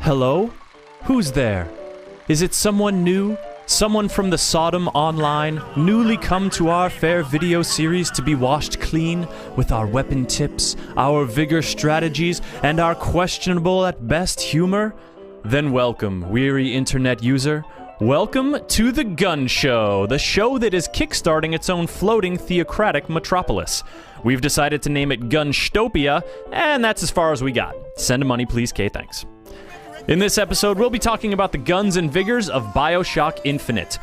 Hello? Who's there? Is it someone new? Someone from the Sodom Online, newly come to our fair video series to be washed clean with our weapon tips, our vigor strategies, and our questionable at best humor? Then welcome, weary internet user. Welcome to The Gun Show, the show that is kickstarting its own floating theocratic metropolis. We've decided to name it Gunstopia, and that's as far as we got. Send money please, K, thanks. In this episode, we'll be talking about the guns and vigors of BioShock Infinite.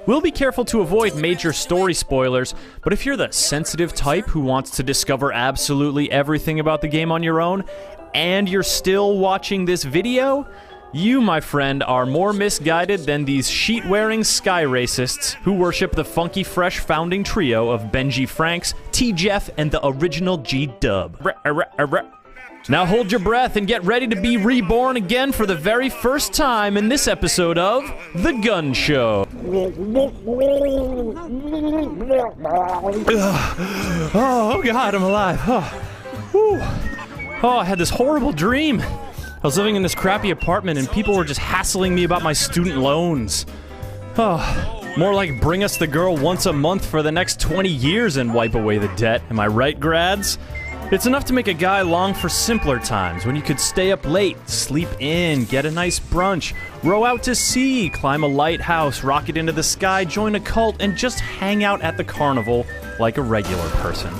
We'll be careful to avoid major story spoilers, but if you're the sensitive type who wants to discover absolutely everything about the game on your own, and you're still watching this video, you, my friend, are more misguided than these sheet-wearing sky racists who worship the funky fresh founding trio of Benji Franks, T-Jeff, and the original G-Dub. Now hold your breath and get ready to be reborn again for the very first time in this episode of The Gun Show. Oh God, I'm alive. Oh, I had this horrible dream. I was living in this crappy apartment and people were just hassling me about my student loans. More like bring us the girl once a month for the next 20 years and wipe away the debt. Am I right, grads? It's enough to make a guy long for simpler times, when you could stay up late, sleep in, get a nice brunch, row out to sea, climb a lighthouse, rocket into the sky, join a cult, and just hang out at the carnival like a regular person.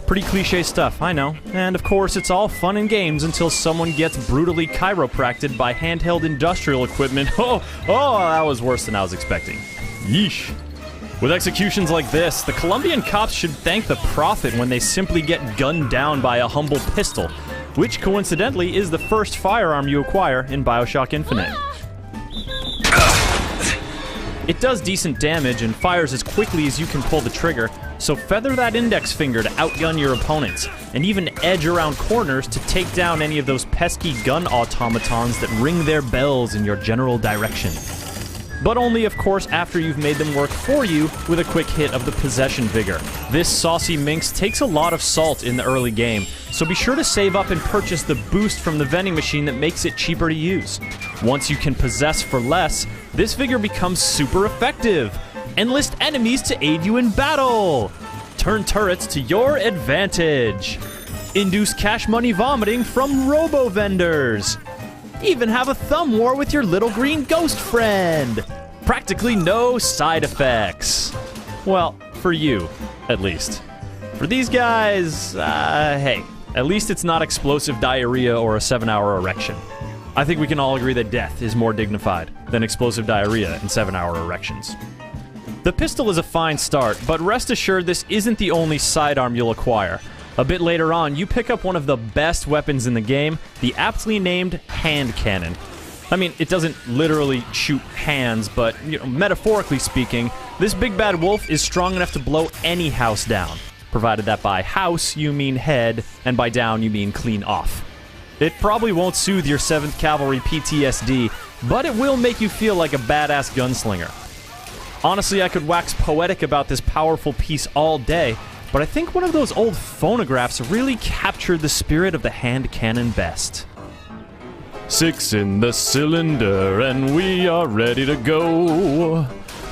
Pretty cliche stuff, I know. And of course, it's all fun and games until someone gets brutally chiropracted by handheld industrial equipment. Oh, that was worse than I was expecting. Yeesh. With executions like this, the Colombian cops should thank the prophet when they simply get gunned down by a humble pistol, which coincidentally is the first firearm you acquire in BioShock Infinite. It does decent damage and fires as quickly as you can pull the trigger, so feather that index finger to outgun your opponents, and even edge around corners to take down any of those pesky gun automatons that ring their bells in your general direction. But only, of course, after you've made them work for you with a quick hit of the possession vigor. This saucy minx takes a lot of salt in the early game, so be sure to save up and purchase the boost from the vending machine that makes it cheaper to use. Once you can possess for less, this vigor becomes super effective. Enlist enemies to aid you in battle. Turn turrets to your advantage. Induce cash money vomiting from robo-vendors. Even have a thumb war with your little green ghost friend. Practically no side effects. Well, for you, at least. For these guys, hey, at least it's not explosive diarrhea or a 7-hour erection. I think we can all agree that death is more dignified than explosive diarrhea and 7-hour erections. The pistol is a fine start, but rest assured this isn't the only sidearm you'll acquire. A bit later on, you pick up one of the best weapons in the game, the aptly named hand cannon. I mean, it doesn't literally shoot hands, but, metaphorically speaking, this big bad wolf is strong enough to blow any house down. Provided that by house, you mean head, and by down, you mean clean off. It probably won't soothe your 7th Cavalry PTSD, but it will make you feel like a badass gunslinger. Honestly, I could wax poetic about this powerful piece all day, but I think one of those old phonographs really captured the spirit of the hand cannon best. 6 in the cylinder and we are ready to go.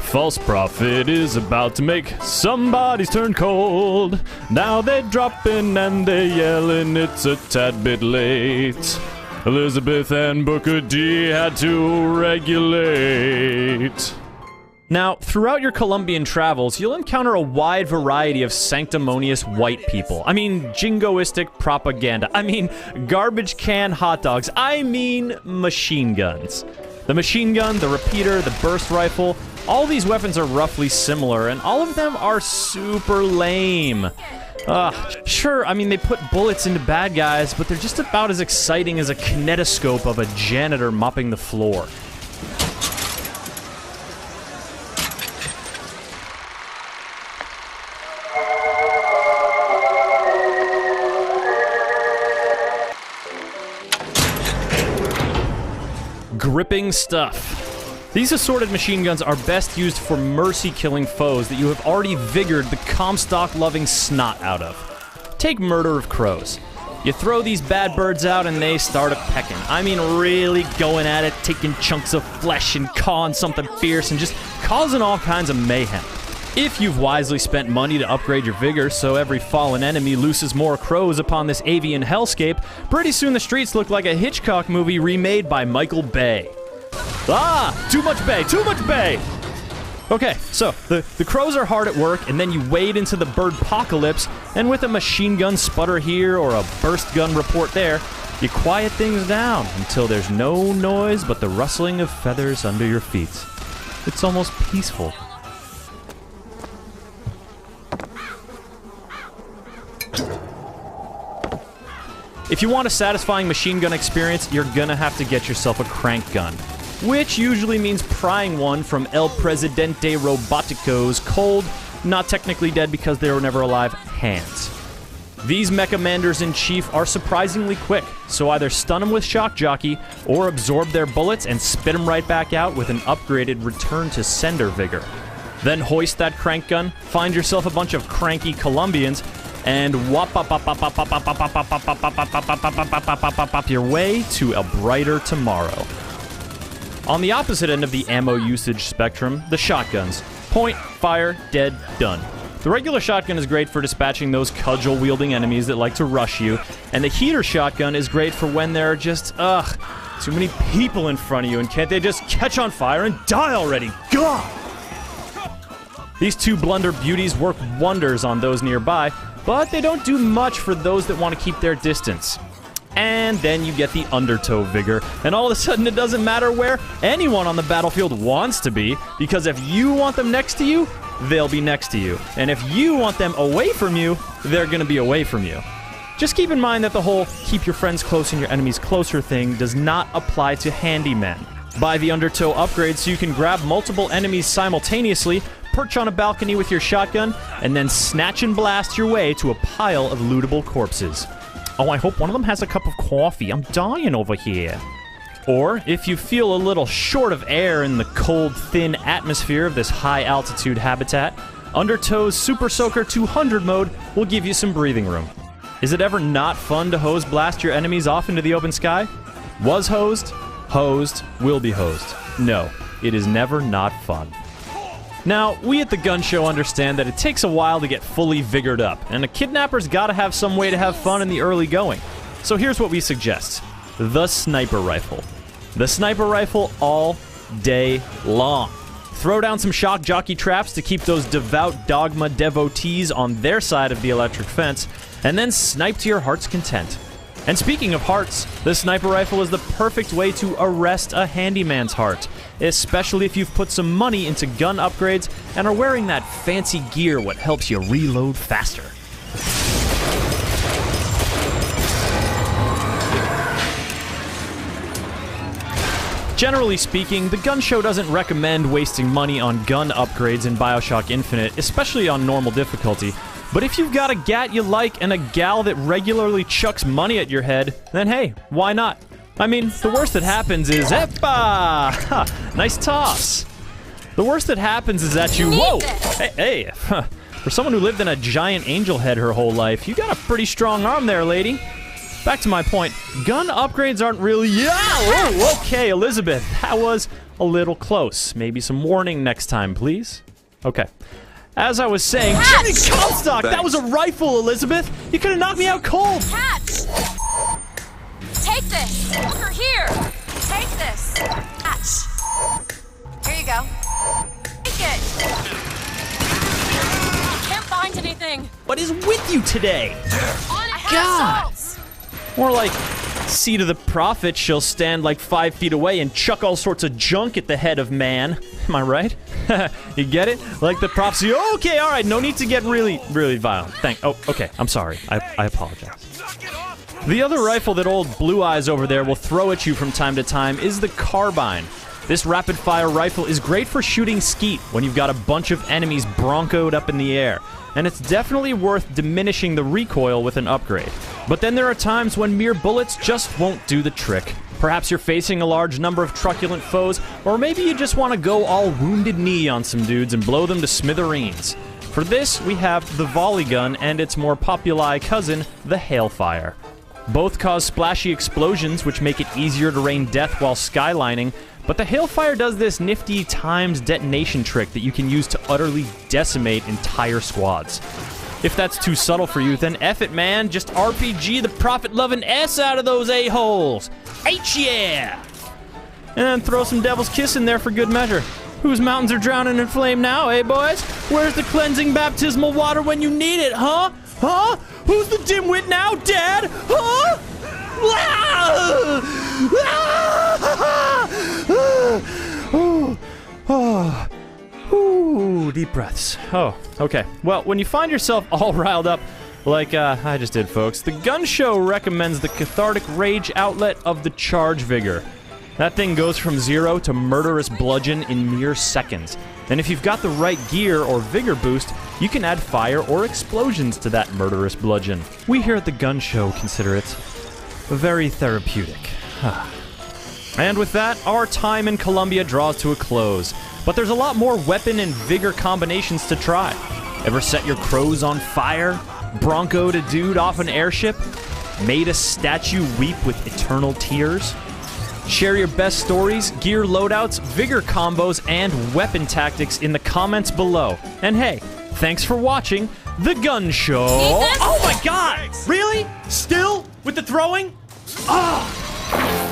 False prophet is about to make somebody's turn cold. Now they dropping and they yelling it's a tad bit late. Elizabeth and Booker D had to regulate. Now, throughout your Colombian travels, you'll encounter a wide variety of sanctimonious white people. I mean, jingoistic propaganda. I mean, garbage can hot dogs. I mean, machine guns. The machine gun, the repeater, the burst rifle, all these weapons are roughly similar, and all of them are super lame. Sure, I mean, they put bullets into bad guys, but they're just about as exciting as a kinetoscope of a janitor mopping the floor. Gripping stuff. These assorted machine guns are best used for mercy-killing foes that you have already vigored the Comstock-loving snot out of. Take Murder of Crows. You throw these bad birds out and they start a-pecking. I mean, really going at it, taking chunks of flesh and cawing something fierce and just causing all kinds of mayhem. If you've wisely spent money to upgrade your vigor so every fallen enemy looses more crows upon this avian hellscape, pretty soon the streets look like a Hitchcock movie remade by Michael Bay. Ah! Too much Bay! Too much Bay! Okay, so the crows are hard at work, and then you wade into the bird-pocalypse, and with a machine gun sputter here or a burst gun report there, you quiet things down until there's no noise but the rustling of feathers under your feet. It's almost peaceful. If you want a satisfying machine gun experience, you're gonna have to get yourself a crank gun, which usually means prying one from El Presidente Robotico's cold, not technically dead because they were never alive, hands. These Mecha-Manders-in-Chief are surprisingly quick, so either stun them with Shock Jockey or absorb their bullets and spit them right back out with an upgraded return-to-sender vigor. Then hoist that crank gun, find yourself a bunch of cranky Colombians, and whop your way to a brighter tomorrow. On the opposite end of the ammo usage spectrum, the shotguns. Point, fire, dead, done. The regular shotgun is great for dispatching those cudgel-wielding enemies that like to rush you, and the heater shotgun is great for when there are just, too many people in front of you, and can't they just catch on fire and die already? God! These two blunder beauties work wonders on those nearby, but they don't do much for those that want to keep their distance. And then you get the undertow vigor, and all of a sudden it doesn't matter where anyone on the battlefield wants to be, because if you want them next to you, they'll be next to you. And if you want them away from you, they're gonna be away from you. Just keep in mind that the whole keep your friends close and your enemies closer thing does not apply to handymen. Buy the undertow upgrade so you can grab multiple enemies simultaneously, perch on a balcony with your shotgun, and then snatch and blast your way to a pile of lootable corpses. Oh, I hope one of them has a cup of coffee. I'm dying over here. Or, if you feel a little short of air in the cold, thin atmosphere of this high-altitude habitat, Undertow's Super Soaker 200 mode will give you some breathing room. Is it ever not fun to hose blast your enemies off into the open sky? Was hosed, will be hosed. No, it is never not fun. Now, we at the Gun Show understand that it takes a while to get fully vigored up, and a kidnapper's gotta have some way to have fun in the early going. So here's what we suggest. The sniper rifle. The sniper rifle all day long. Throw down some shock jockey traps to keep those devout dogma devotees on their side of the electric fence, and then snipe to your heart's content. And speaking of hearts, the sniper rifle is the perfect way to arrest a handyman's heart, especially if you've put some money into gun upgrades and are wearing that fancy gear what helps you reload faster. Generally speaking, the Gun Show doesn't recommend wasting money on gun upgrades in BioShock Infinite, especially on normal difficulty. But if you've got a gat you like and a gal that regularly chucks money at your head, then hey, why not? I mean, the worst that happens is... Epa! Nice toss. The worst that happens is that you... Whoa! Hey! For someone who lived in a giant angel head her whole life, you got a pretty strong arm there, lady. Back to my point, gun upgrades aren't really... Yeah! Whoa, okay, Elizabeth, that was a little close. Maybe some warning next time, please. Okay. As I was saying... Jimmy Comstock! That was a rifle, Elizabeth! You could have knocked me out cold! Catch! Take this! Over here! Take this! Catch! Here you go. Take it! I can't find anything! What is with you today? God! More like, seed of the prophet, she'll stand like 5 feet away and chuck all sorts of junk at the head of man. Am I right? You get it? Like the prophecy. Okay, alright, no need to get really violent. Oh, okay, I'm sorry. I apologize. The other rifle that old Blue Eyes over there will throw at you from time to time is the carbine. This rapid-fire rifle is great for shooting skeet when you've got a bunch of enemies broncoed up in the air, and it's definitely worth diminishing the recoil with an upgrade. But then there are times when mere bullets just won't do the trick. Perhaps you're facing a large number of truculent foes, or maybe you just want to go all Wounded Knee on some dudes and blow them to smithereens. For this, we have the volley gun and its more populi cousin, the Hailfire. Both cause splashy explosions, which make it easier to rain death while skylining, but the Hailfire does this nifty timed detonation trick that you can use to utterly decimate entire squads. If that's too subtle for you, then F it, man. Just RPG the profit-loving S out of those a-holes. H yeah! And then throw some Devil's Kiss in there for good measure. Whose mountains are drowning in flame now, eh, boys? Where's the cleansing baptismal water when you need it, huh? Huh? Who's the dimwit now, Dad? Huh? Ooh, deep breaths. Oh, okay. Well, when you find yourself all riled up, like I just did, folks, the Gun Show recommends the cathartic rage outlet of the Charge Vigor. That thing goes from 0 to murderous bludgeon in mere seconds. And if you've got the right gear or vigor boost, you can add fire or explosions to that murderous bludgeon. We here at the Gun Show consider it very therapeutic. And with that, our time in Colombia draws to a close. But there's a lot more weapon and vigor combinations to try. Ever set your crows on fire? Broncoed a dude off an airship? Made a statue weep with eternal tears? Share your best stories, gear loadouts, vigor combos, and weapon tactics in the comments below. And hey, thanks for watching The Gun Show. Need this? Oh my god! Really? Still? With the throwing? Ah!